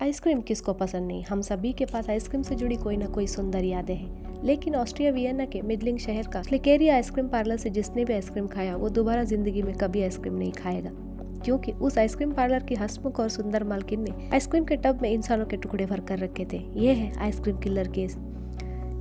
Ice cream किसको पसंद नहीं। हम सभी के पास आइसक्रीम से जुड़ी कोई ना कोई सुंदर यादें हैं। लेकिन ऑस्ट्रिया वियना के मिडलिंग शहर का स्लिकेरिया आइसक्रीम पार्लर से जिसने भी आइसक्रीम खाया वो दोबारा जिंदगी में कभी आइसक्रीम नहीं खाएगा, क्योंकि उस आइसक्रीम पार्लर की हंसमुख और सुंदर मालकिन ने आइसक्रीम के टब में इंसानों के टुकड़े भर कर रखे थे। ये है आइसक्रीम किलर केस।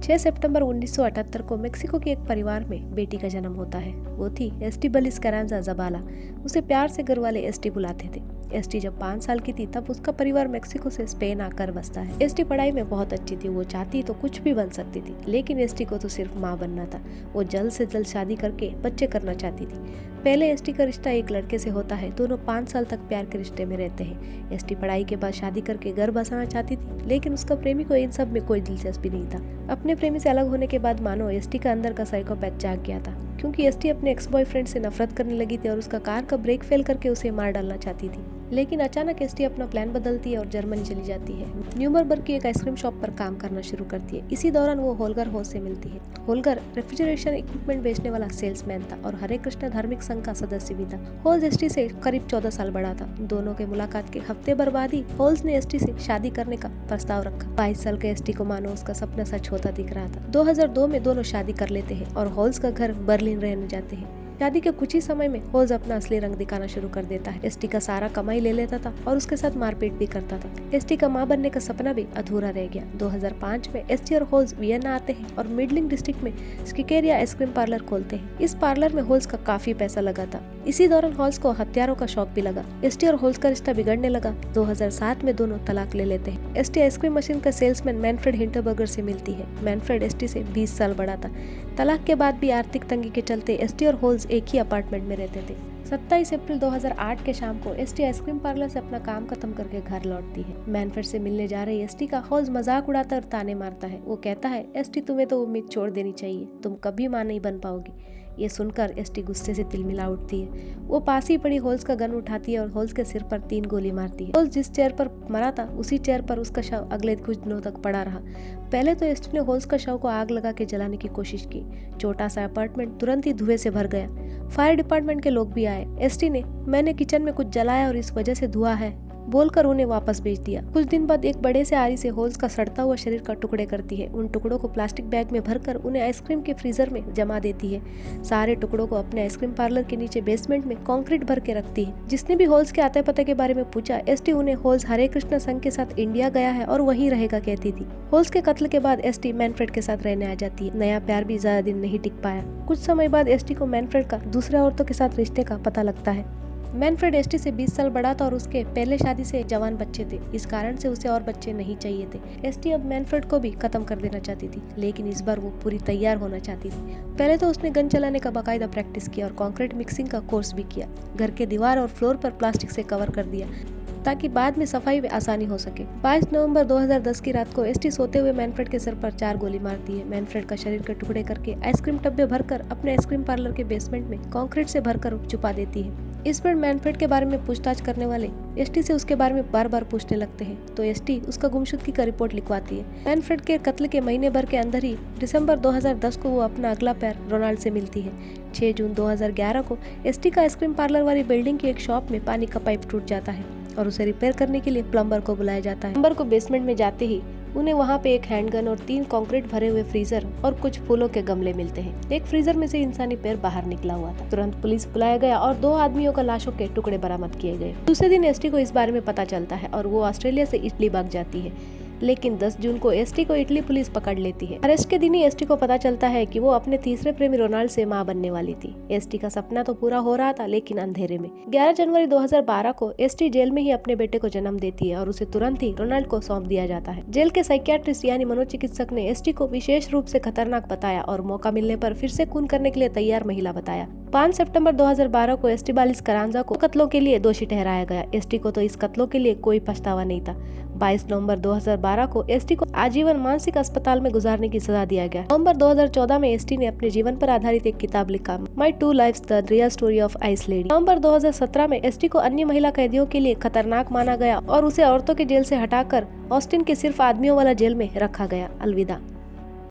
6 सितंबर 1978 को मेक्सिको के एक परिवार में बेटी का जन्म होता है। वो थी एस्टीबलिस कैरांजा जबाला। उसे प्यार से घर वाले एस्टी बुलाते थे। एस्टी जब 5 साल की थी तब उसका परिवार मेक्सिको से स्पेन आकर बसता है। एस्टी पढ़ाई में बहुत अच्छी थी। वो चाहती तो कुछ भी बन सकती थी, लेकिन एस्टी को तो सिर्फ माँ बनना था। वो जल्द से जल्द शादी करके बच्चे करना चाहती थी। पहले एस्टी का रिश्ता एक लड़के से होता है। दोनों 5 साल तक प्यार के रिश्ते में रहते हैं। एस्टी पढ़ाई के बाद शादी करके घर बसाना चाहती थी, लेकिन उसका प्रेमी को इन सब में कोई दिलचस्पी नहीं था। अपने प्रेमी से अलग होने के बाद मानो एस्टी का अंदर का साइकोपैथ जाग गया था, क्योंकि एस्टी अपने एक्स बॉयफ्रेंड से नफरत करने लगी थी और उसका कार का ब्रेक फेल करके उसे मार डालना चाहती थी। लेकिन अचानक एस्टी अपना प्लान बदलती है और जर्मनी चली जाती है। न्यूमरबर्ग की एक आइसक्रीम शॉप पर काम करना शुरू करती है। इसी दौरान वो होल्गर होस से मिलती है। होल्गर रेफ्रिजरेशन इक्विपमेंट बेचने वाला सेल्समैन था और हरे कृष्ण धार्मिक संघ का सदस्य भी था। होल्स एस्टी से करीब 14 साल बड़ा था। दोनों के मुलाकात के हफ्ते भर बाद ही होल्स ने एस्टी से शादी करने का प्रस्ताव रखा। 22 साल के एस्टी को मानो उसका सपना सच होता दिख रहा था। 2002 में दोनों शादी कर लेते हैं और होल्स का घर बर्लिन रहने जाते हैं। शादी के कुछ ही समय में होल्स अपना असली रंग दिखाना शुरू कर देता है। एस्टी का सारा कमाई ले लेता था और उसके साथ मारपीट भी करता था। एस्टी का मां बनने का सपना भी अधूरा रह गया। 2005 में एस्टी और होल्स वियना आते हैं और मिडलिंग डिस्ट्रिक्ट में स्किकेरिया आइसक्रीम पार्लर खोलते हैं। इस पार्लर में होल्स का काफी पैसा लगा था। इसी दौरान होल्स को हथियारों का शौक भी लगा। एस्टी और होल्स का रिश्ता बिगड़ने लगा। 2007 में दोनों तलाक ले लेते हैं। एस्टी आइसक्रीम मशीन का सेल्समैन मैनफ्रेड हिंटरबर्गर से मिलती है। मैनफ्रेड एस्टी से 20 साल बड़ा था। तलाक के बाद भी आर्थिक तंगी के चलते एस्टी और होल्स एक ही अपार्टमेंट में रहते थे। 27 अप्रैल 2008 के शाम को एस्टी आइसक्रीम पार्लर से अपना काम खत्म करके घर लौटती है। मैनफ्रेड से मिलने जा रही एस्टी का होल्स मजाक उड़ाता और ताने मारता है। वो कहता है, एस्टी तुम्हें तो उम्मीद छोड़ देनी चाहिए, तुम कभी मां नहीं बन पाओगी। ये सुनकर एस्टी गुस्से से तिलमिला उठती है। वो पास ही पड़ी होल्स का गन उठाती है और होल्स के सिर पर 3 गोली मारती है। होल्स जिस चेयर पर मरा था उसी चेयर पर उसका शव अगले कुछ दिनों तक पड़ा रहा। पहले तो एस्टी ने होल्स का शव को आग लगा के जलाने की कोशिश की। छोटा सा अपार्टमेंट तुरंत ही धुएं से भर गया। फायर डिपार्टमेंट के लोग भी आए। एस्टी ने मैंने किचन में कुछ जलाया और इस वजह से धुआं है बोलकर उन्हें वापस भेज दिया। कुछ दिन बाद एक बड़े से आरी से होल्स का सड़ता हुआ शरीर का टुकड़े करती है। उन टुकड़ों को प्लास्टिक बैग में भरकर उन्हें आइसक्रीम के फ्रीजर में जमा देती है। सारे टुकड़ों को अपने आइसक्रीम पार्लर के नीचे बेसमेंट में कंक्रीट भर के रखती है। जिसने भी होल्स के आते पते के बारे में पूछा, एस्टी उन्हें होल्स हरे कृष्ण संघ के साथ इंडिया गया है और वहीं रहेगा कहती थी। होल्स के कत्ल के बाद एस्टी मैनफ्रेड के साथ रहने आ जाती है। नया प्यार भी ज्यादा दिन नहीं टिक पाया। कुछ समय बाद एस्टी को मैनफ्रेड का दूसरे औरतों के साथ रिश्ते का पता लगता है। मैनफ्रेड एस्टी से 20 साल बड़ा था और उसके पहले शादी से जवान बच्चे थे। इस कारण से उसे और बच्चे नहीं चाहिए थे। एस्टी अब मैनफ्रेड को भी खत्म कर देना चाहती थी, लेकिन इस बार वो पूरी तैयार होना चाहती थी। पहले तो उसने गन चलाने का बाकायदा प्रैक्टिस किया और कंक्रीट मिक्सिंग का कोर्स भी किया। घर के दीवार और फ्लोर पर प्लास्टिक से कवर कर दिया ताकि बाद में सफाई में आसानी हो सके। 22 नवंबर 2010 की रात को एस्टी सोते हुए मैनफ्रेड के सर पर 4 गोली मारती है। मैनफ्रेड का शरीर के टुकड़े करके आइसक्रीम टब में भरकर अपने आइसक्रीम पार्लर के बेसमेंट में कंक्रीट से भरकर छुपा देती है। इस पर मैनफ्रेड के बारे में पूछताछ करने वाले एस्टी से उसके बारे में बार बार पूछने लगते हैं, तो एस्टी उसका गुमशुदगी का रिपोर्ट लिखवाती है। मैनफ्रेड के कत्ल के महीने भर के अंदर ही दिसंबर 2010 को वो अपना अगला पैर रोनाल्ड से मिलती है। 6 जून 2011 को एस्टी का आइसक्रीम पार्लर वाली बिल्डिंग की एक शॉप में पानी का पाइप टूट जाता है और उसे रिपेयर करने के लिए प्लम्बर को बुलाया जाता है। प्लम्बर को बेसमेंट में जाते ही उन्हें वहाँ पे एक हैंडगन और 3 कंक्रीट भरे हुए फ्रीजर और कुछ फूलों के गमले मिलते हैं। एक फ्रीजर में से इंसानी पैर बाहर निकला हुआ था। तुरंत पुलिस बुलाया गया और 2 आदमियों का लाशों के टुकड़े बरामद किए गए। दूसरे दिन एस्टी को इस बारे में पता चलता है और वो ऑस्ट्रेलिया से इटली भाग जाती है। लेकिन 10 जून को एस्टी को इटली पुलिस पकड़ लेती है। अरेस्ट के दिन ही एस्टी को पता चलता है कि वो अपने तीसरे प्रेमी रोनाल्ड से मां बनने वाली थी। एस्टी का सपना तो पूरा हो रहा था, लेकिन अंधेरे में। 11 जनवरी 2012 को एस्टी जेल में ही अपने बेटे को जन्म देती है और उसे तुरंत ही रोनाल्ड को सौंप दिया जाता है। जेल के साइकियाट्रिस्ट यानी मनोचिकित्सक ने एस्टी को विशेष रूप से खतरनाक बताया और मौका मिलने पर फिर से खून करने के लिए तैयार महिला बताया। 5 सितंबर 2012 को एस्टीबालिस करांजा को कत्लों के लिए दोषी ठहराया गया। एस्टी को तो इस कत्लों के लिए कोई पछतावा नहीं था। 22 नवंबर 2012 को एस्टी को आजीवन मानसिक अस्पताल में गुजारने की सजा दिया गया। नवंबर 2014 में एस्टी ने अपने जीवन पर आधारित एक किताब लिखा, my 2 lives the real story of ice lady. नवंबर 2017 में एस्टी को अन्य महिला कैदियों के लिए खतरनाक माना गया और उसे औरतों के जेल से हटाकर ऑस्टिन के सिर्फ आदमियों वाला जेल में रखा गया। अलविदा।